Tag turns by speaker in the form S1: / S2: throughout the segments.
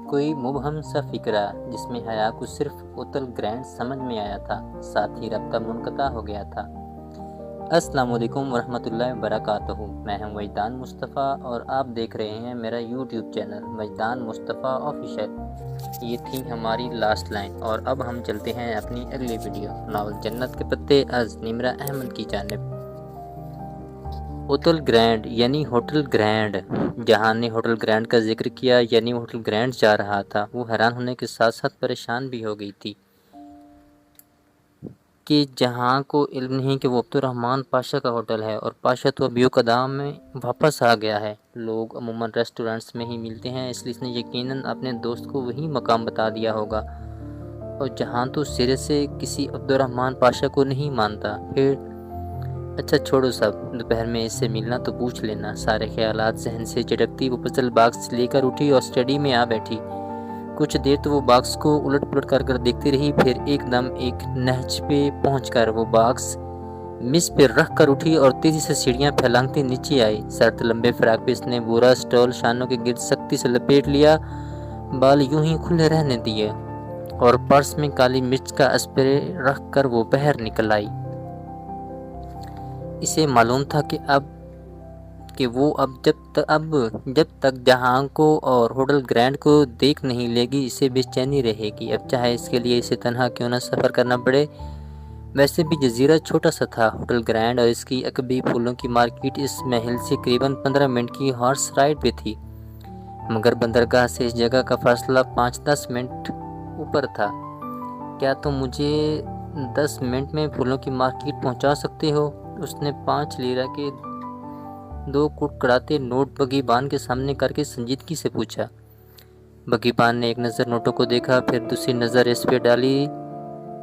S1: کوئی مبہم سا فکرہ جس میں حیا کو صرف اوتل گرینڈ سمجھ میں آیا تھا، ساتھ ہی رابطہ منقطع ہو گیا تھا۔ السلام علیکم ورحمۃ اللہ وبرکاتہ۔ میں ہوں وجدان مصطفیٰ اور آپ دیکھ رہے ہیں میرا یوٹیوب چینل وجدان مصطفیٰ آفیشیل۔ یہ تھی ہماری لاسٹ لائن اور اب ہم چلتے ہیں اپنی اگلی ویڈیو ناول جنت کے پتے از نمرہ احمد کی جانب۔ اوتل گرینڈ یعنی ہوٹل گرینڈ۔ جہان نے ہوٹل گرینڈ کا ذکر کیا یعنی وہ ہوٹل گرینڈ جا رہا تھا۔ وہ حیران ہونے کے ساتھ ساتھ پریشان بھی ہو گئی تھی کہ جہاں کو علم نہیں کہ وہ عبد الرحمن پاشا کا ہوٹل ہے اور پاشا تو ابیو قدام میں واپس آ گیا ہے۔ لوگ عموماً ریسٹورنٹس میں ہی ملتے ہیں، اس لیے اس نے یقیناً اپنے دوست کو وہی مقام بتا دیا ہوگا، اور جہاں تو سرے سے کسی عبد الرحمن پاشا کو نہیں مانتا۔ پھر اچھا چھوڑو سب، دوپہر میں اس سے ملنا تو پوچھ لینا۔ سارے خیالات ذہن سے چٹکتی وہ پزل باکس لے کر اٹھی اور اسٹڈی میں آ بیٹھی۔ کچھ دیر تو وہ باکس کو الٹ پلٹ کر دیکھتی رہی، پھر ایک دم ایک نہج پہ پہنچ کر وہ باکس مس پہ رکھ کر اٹھی اور تیزی سے سیڑھیاں پھیلانگتی نیچے آئی۔ سرد لمبے فراق پہ اس نے بورا سٹول شانوں کے گرد سختی سے لپیٹ لیا، بال یوں ہی کھلے رہنے دیے اور پرس میں کالی مرچ کا اسپرے رکھ کر وہ باہر نکل آئی۔ اسے معلوم تھا کہ وہ اب جب تک جہاں کو اور ہوٹل گرینڈ کو دیکھ نہیں لے گی اسے بے چینی رہے گی، اب چاہے اس کے لیے اسے تنہا کیوں نہ سفر کرنا پڑے۔ ویسے بھی جزیرہ چھوٹا سا تھا۔ ہوٹل گرینڈ اور اس کی عقبی پھولوں کی مارکیٹ اس محل سے قریباً 15 منٹ کی ہارس رائڈ پہ تھی، مگر بندرگاہ سے اس جگہ کا فاصلہ 5-10 منٹ اوپر تھا۔ کیا تم مجھے 10 منٹ میں پھولوں کی مارکیٹ پہنچا سکتے ہو؟ اس نے 5 لیرہ کے 2 کڑکڑاتے نوٹ بگی بان کے سامنے کر کے سنجیدگی سے پوچھا۔ بگی بان نے ایک نظر نوٹوں کو دیکھا، پھر دوسری نظر اس پہ ڈالی۔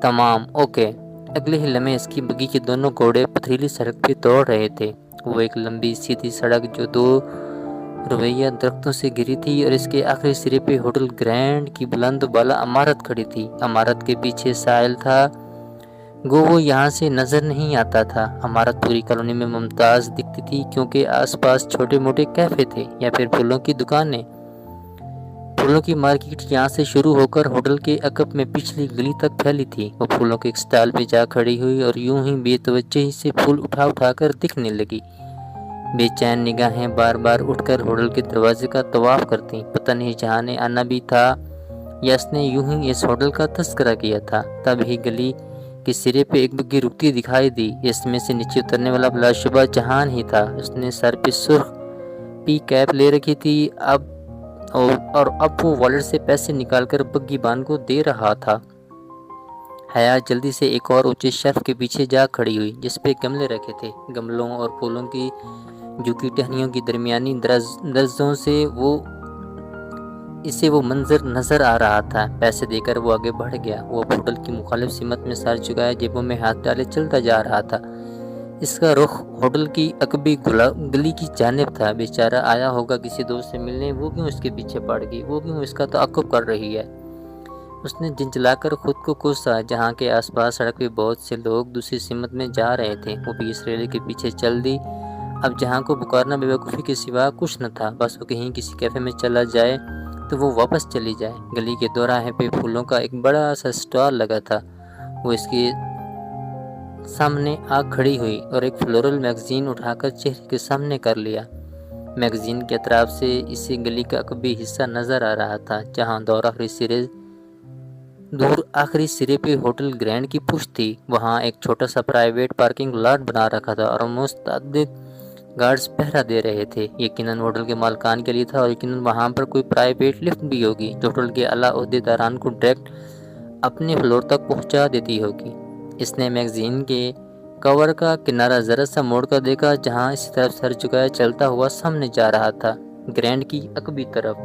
S1: تمام اوکے۔ اگلے ہی لمحے اس کی بگی کے دونوں گھوڑے پتھریلی سڑک پہ دوڑ رہے تھے۔ وہ ایک لمبی سیدھی سڑک جو 2 رویہ درختوں سے گھری تھی اور اس کے آخری سرے پہ ہوٹل گرینڈ کی بلند بالا عمارت کھڑی تھی۔ عمارت کے پیچھے ساحل تھا، گو وہ یہاں سے نظر نہیں آتا تھا۔ عمارت پوری کالونی میں ممتاز دکھتی تھی کیونکہ آس پاس چھوٹے موٹے کیفے تھے یا پھر پھولوں کی دکانیں۔ پھولوں کی مارکیٹ یہاں سے شروع ہو کر ہوٹل کے عقب میں پچھلی گلی تک پھیلی تھی۔ وہ پھولوں کے ایک سٹال پہ جا کھڑی ہوئی اور یوں ہی بے توجہی سے پھول اٹھا کر دکھنے لگی۔ بے چین نگاہیں بار بار اٹھ کر ہوٹل کے دروازے کا طواف کرتیں۔ پتہ نہیں جہاں نے آنا بھی تھا یا اس نے یوں ہی اس ہوٹل کا تذکرہ کیا تھا۔ تب ہی گلی کے سرے پہ ایک بگی رکتی دکھائی دی۔ اس میں سے نیچے اترنے والا بلا شبہ جہان ہی تھا۔ اس نے سر پہ سرخ پی کیپ لے رکھی تھی اور اب وہ والیٹ سے پیسے نکال کر بگی بان کو دے رہا تھا۔ حیا جلدی سے ایک اور اونچے شیلف کے پیچھے جا کھڑی ہوئی جس پہ گملے رکھے تھے۔ گملوں اور پھولوں کی جھکی ٹہنیوں کی درمیانی درزوں سے اسے وہ منظر نظر آ رہا تھا۔ پیسے دے کر وہ آگے بڑھ گیا۔ وہ اب ہوٹل کی مخالف سمت میں سر جھکائے جیبوں میں ہاتھ ڈالے چلتا جا رہا تھا۔ اس کا رخ ہوٹل کی عقبی گلی کی جانب تھا۔ بیچارہ آیا ہوگا کسی دوست سے ملنے، وہ کیوں اس کے پیچھے پڑ گئی، وہ کیوں اس کا تعاقب کر رہی ہے۔ اس نے جھنجھلا کر خود کو کوسا۔ جہاں کے آس پاس سڑک پہ بہت سے لوگ دوسری سمت میں جا رہے تھے، وہ بھی اس ریلے کے پیچھے چل دی۔ اب جہاں کو پکارنا بے وقوفی کے سوا کچھ نہ تھا، بس وہ کہیں کسی کیفے میں چلا جائے تو وہ واپس چلی جائے۔ گلی کے دوراہے پہ پھولوں کا ایک بڑا سا سٹال لگا تھا۔ وہ اس کے سامنے آ کھڑی ہوئی اور ایک فلورل میگزین اٹھا کر چہرے کے سامنے کر لیا۔ میگزین کے اطراف سے اسے گلی کا عقبی حصہ نظر آ رہا تھا، جہاں دور آخری سرے پہ ہوٹل گرینڈ کی پشت تھی۔ وہاں ایک چھوٹا سا پرائیویٹ پارکنگ لاٹ بنا رکھا تھا اور متعدد گارڈز پہرا دے رہے تھے۔ یقیناً ہوٹل کے مالکان کے لیے تھا اور یقیناً وہاں پر کوئی پرائیویٹ لفٹ بھی ہوگی جو ہوٹل کے اعلیٰ عہدے داران کو ڈائریکٹ اپنے فلور تک پہنچا دیتی ہوگی۔ اس نے میگزین کے کور کا کنارہ ذرا سا موڑ کر دیکھا، جہاں اسی طرف سر جھکائے چلتا ہوا سامنے جا رہا تھا، گرینڈ کی عقبی طرف۔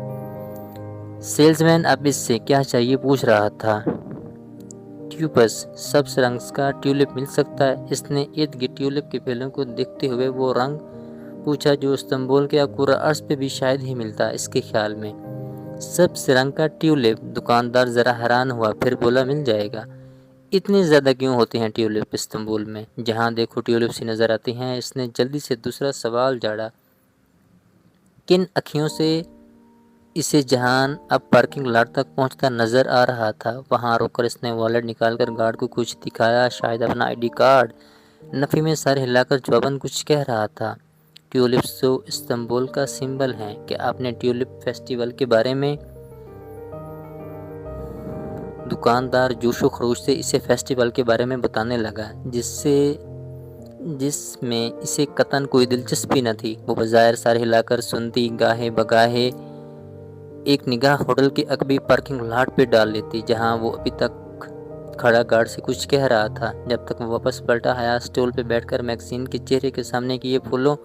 S1: سیلز مین اب اس سے کیا چاہیے پوچھ رہا تھا۔ ٹیوبس، سبز رنگ کا ٹیولپ مل سکتا ہے؟ اس نے ارد گرد ٹیولپ کے پھیلوں کو دیکھتے ہوئے وہ رنگ پوچھا جو استنبول کے عقورہ ارض پہ بھی شاید ہی ملتا اس کے خیال میں۔ سبز رنگ کا ٹیولپ؟ دکاندار ذرا حیران ہوا، پھر بولا مل جائے گا۔ اتنے زیادہ کیوں ہوتے ہیں ٹیولپ استنبول میں؟ جہاں دیکھو ٹیولپ سی نظر آتی ہیں۔ اس نے جلدی سے دوسرا سوال جاڑا۔ کن اکھیوں سے اسے جہان اب پارکنگ لاٹ تک پہنچتا نظر آ رہا تھا۔ وہاں رک کر اس نے والیٹ نکال کر گارڈ کو کچھ دکھایا، شاید اپنا ID کارڈ۔ نفی میں سر ہلا کر جواباً کچھ کہہ رہا تھا۔ ٹیولپس تو استنبول کا سمبل ہیں، کہ آپ نے ٹیولپ فیسٹیول کے بارے میں؟ دکاندار جوش و خروش سے اسے فیسٹیول کے بارے میں بتانے لگا، جس میں اسے قطعاً کوئی دلچسپی نہ تھی۔ وہ بظاہر سر ہلا کر سنتی، گاہے بگاہے ایک نگاہ ہوٹل کے عقبی پارکنگ لاٹ پہ ڈال لیتی، جہاں وہ ابھی تک کھڑا گارڈ سے کچھ کہہ رہا تھا۔ جب تک وہ واپس پلٹا، حیا سٹول پہ بیٹھ کر میگزین کے چہرے کے سامنے کیے پھولوں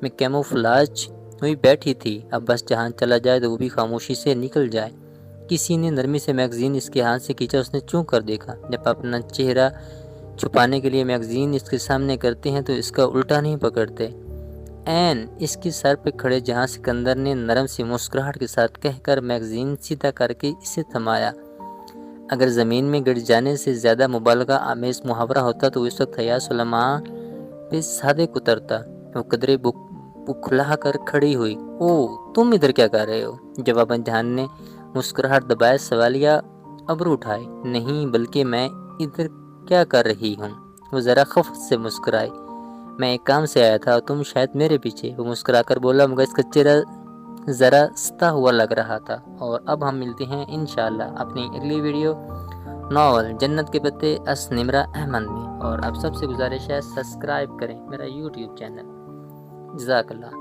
S1: میں کیموفلاج ہوئی بیٹھی تھی۔ اب بس جہاں چلا جائے تو وہ بھی خاموشی سے نکل جائے۔ کسی نے نرمی سے میگزین اس کے ہاتھ سے کھینچا، اس نے چونک کر دیکھا۔ جب اپنا چہرہ چھپانے کے لیے میگزین اس کے سامنے کرتے ہیں تو اس کا الٹا نہیں پکڑتے۔ این اس کی سر پہ کھڑے جہاں سکندر نے نرم سی مسکراہٹ کے ساتھ کہہ کر میگزین سیدھا کر کے اسے تھمایا۔ اگر زمین میں گڑ جانے سے زیادہ مبالغہ آمیز محاورہ ہوتا تو اس وقت حیا سلیمان پہ صادق اترتا۔ وہ قدرے بکھلا کر کھڑی ہوئی۔ تم ادھر کیا کر رہے ہو؟ جواباً جہان نے مسکراہٹ دبائے سوالیہ ابرو اٹھائے۔ نہیں، بلکہ میں ادھر کیا کر رہی ہوں؟ وہ ذرا خفت سے مسکرائی۔ میں ایک کام سے آیا تھا اور تم شاید میرے پیچھے۔ وہ مسکرا کر بولا، مگر اس کا چہرہ ذرا ستا ہوا لگ رہا تھا۔ اور اب ہم ملتے ہیں انشاءاللہ اپنی اگلی ویڈیو ناول جنت کے پتے اس نمرہ احمد میں۔ اور اب سب سے گزارش ہے سبسکرائب کریں میرا YouTube چینل۔ جزاک اللہ۔